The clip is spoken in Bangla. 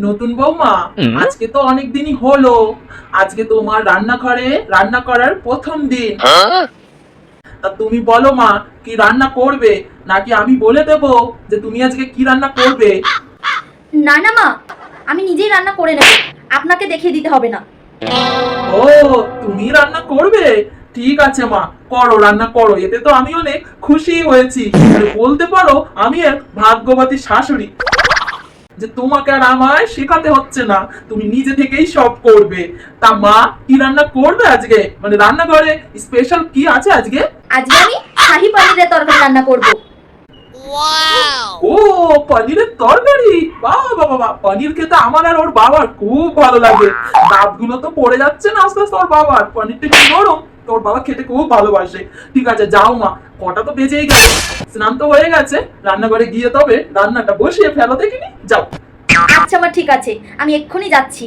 নতুন বৌমা, আজকে তো অনেক দিনই হলো। আজকে তোমার রান্নাঘরে রান্না করার প্রথম দিন। তা তুমি বলো মা, কি রান্না করবে, নাকি আমি বলে দেবো যে তুমি আজকে কি রান্না করবে? না না মা, আমি নিজেই রান্না করে নেব, আপনাকে দেখিয়ে দিতে হবে না। ও, তুমি রান্না করবে? ঠিক আছে মা, করো, রান্না করো। এতে তো আমি অনেক খুশি হয়েছি। বলতে পারো আমি এক ভাগ্যবতী শাশুড়ি, যে তোমাকে আর আমায় শেখাতে হচ্ছে না, তুমি নিজে থেকেই সব করবে। তা মা, কি রান্না করবে আজকে? মানে রান্নাঘরে স্পেশাল কি আছে আজকে? আজকে আমি শাহি পনিরের তরকারি রান্না করব। ও, পনিরের তরকারি! বাহ বাহ বাহ, পনির খেতে আমার আর ওর বাবার খুব ভালো লাগে। দাঁতগুলো তো পড়ে যাচ্ছে না আস্তে আস্তে ওর বাবার। পনিরটা কি নরম, তোর বাবা খেতে খুব ভালোবাসে। ঠিক আছে, যাও মা, কটা তো বেজেই গেছে, স্নান তো হয়ে গেছে, রান্নাঘরে গিয়ে তবে রান্নাটা বসিয়ে ফেলো দেখিনি, যাও। আচ্ছা মা, ঠিক আছে, আমি এক্ষুনি যাচ্ছি।